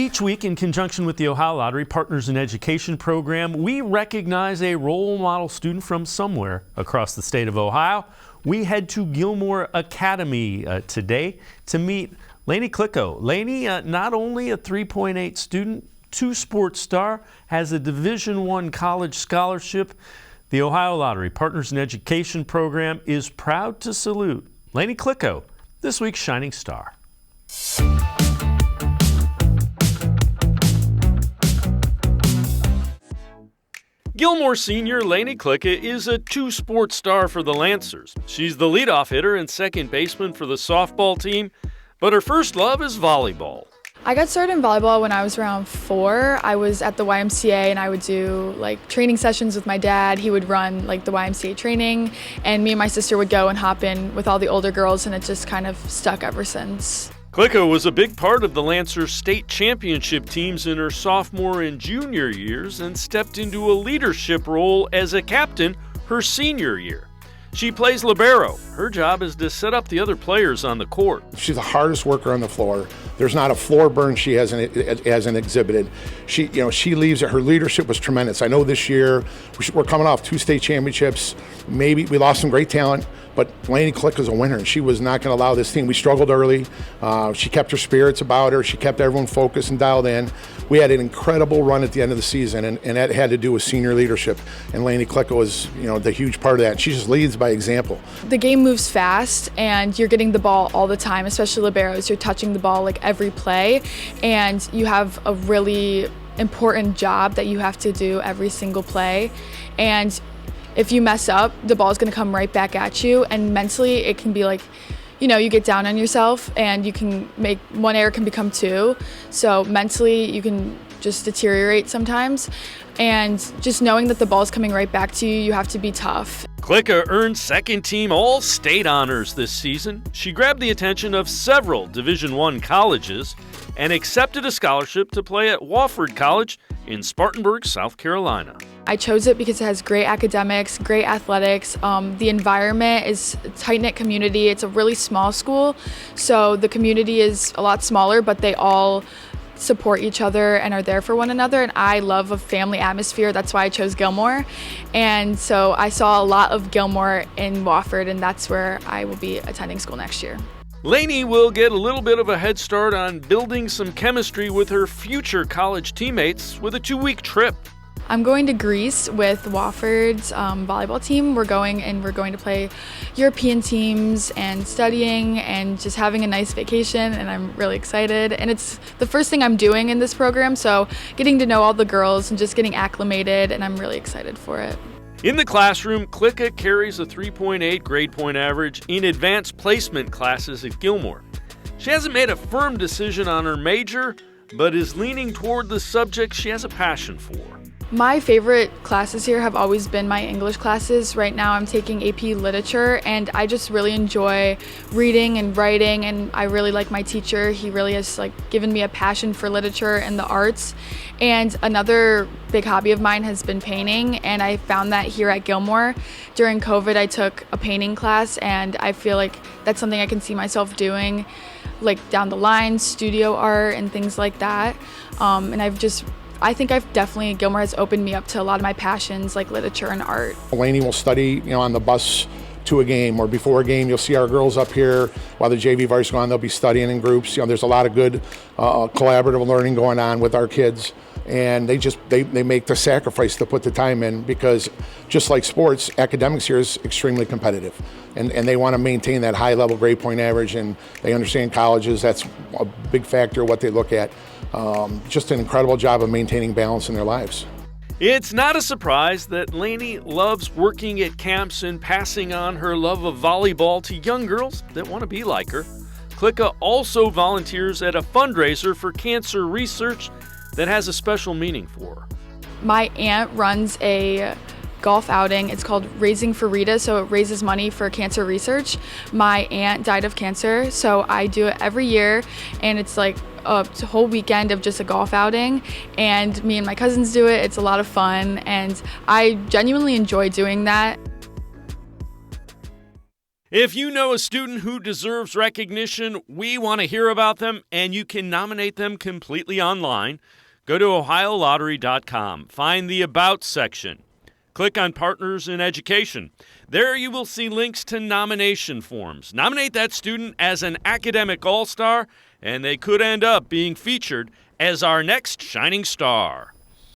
Each week, in conjunction with the Ohio Lottery Partners in Education program, we recognize a role model student from somewhere across the state of Ohio. We head to Gilmour Academy today to meet Laney Klika. Laney, not only a 3.8 student, two-sport star, has a Division I college scholarship. The Ohio Lottery Partners in Education program is proud to salute Laney Klika, this week's shining star. Gilmour senior Laney Klika is a two-sport star for the Lancers. She's the leadoff hitter and second baseman for the softball team, but her first love is volleyball. I got started in volleyball when I was around 4. I was at the YMCA and I would do training sessions with my dad. He would run the YMCA training, and me and my sister would go and hop in with all the older girls, and it just kind of stuck ever since. Klika was a big part of the Lancers state championship teams in her sophomore and junior years and stepped into a leadership role as a captain her senior year. She plays libero. Her job is to set up the other players on the court. She's the hardest worker on the floor. There's not a floor burn she hasn't exhibited. She leaves it. Her leadership was tremendous. I know this year we're coming off 2 state championships. Maybe we lost some great talent, but Laney Klika is a winner, and she was not going to allow this team. We struggled early. She kept her spirits about her. She kept everyone focused and dialed in. We had an incredible run at the end of the season, and that had to do with senior leadership. And Laney Klika was, the huge part of that. She just leads by example. The game moves fast, and you're getting the ball all the time, especially liberos. You're touching the ball every play, and you have a really important job that you have to do every single play. And if you mess up, the ball is going to come right back at you, and mentally it can be you get down on yourself, and you can make one error can become 2. So mentally you can just deteriorate sometimes, and just knowing that the ball is coming right back to you, you have to be tough. Klika earned second-team All-State honors this season. She grabbed the attention of several Division I colleges and accepted a scholarship to play at Wofford College in Spartanburg, South Carolina. I chose it because it has great academics, great athletics. The environment is a tight-knit community. It's a really small school, so the community is a lot smaller, but they all support each other and are there for one another, and I love a family atmosphere. That's why I chose Gilmour, and so I saw a lot of Gilmour in Wofford, and that's where I will be attending school next year. Laney will get a little bit of a head start on building some chemistry with her future college teammates with a 2-week trip. I'm going to Greece with Wofford's volleyball team. We're going to play European teams and studying and just having a nice vacation, and I'm really excited. And it's the first thing I'm doing in this program, so getting to know all the girls and just getting acclimated, and I'm really excited for it. In the classroom, Klika carries a 3.8 grade point average in advanced placement classes at Gilmour. She hasn't made a firm decision on her major, but is leaning toward the subject she has a passion for. My favorite classes here have always been my English classes. Right now I'm taking AP Literature, and I just really enjoy reading and writing, and I really like my teacher. He really has given me a passion for literature and the arts. And another big hobby of mine has been painting, and I found that here at Gilmour. During COVID, I took a painting class, and I feel like that's something I can see myself doing down the line, studio art and things like that. And I think Gilmour has opened me up to a lot of my passions like literature and art. Laney will study, on the bus to a game or before a game. You'll see our girls up here while the JV varsity go on. They'll be studying in groups. There's a lot of good collaborative learning going on with our kids, and they make the sacrifice to put the time in, because just like sports, academics here is extremely competitive, and they want to maintain that high level grade point average, and they understand colleges. That's a big factor what they look at. Just an incredible job of maintaining balance in their lives. It's not a surprise that Laney loves working at camps and passing on her love of volleyball to young girls that want to be like her. Klika also volunteers at a fundraiser for cancer research that has a special meaning for her. My aunt runs a golf outing. It's called Raising for Rita, so it raises money for cancer research. My aunt died of cancer, so I do it every year, and it's a whole weekend of just a golf outing, and me and my cousins do it. It's a lot of fun, and I genuinely enjoy doing that. If you know a student who deserves recognition, we want to hear about them, and you can nominate them completely online. Go to OhioLottery.com. Find the About section. Click on Partners in Education. There you will see links to nomination forms. Nominate that student as an academic all-star, and they could end up being featured as our next shining star.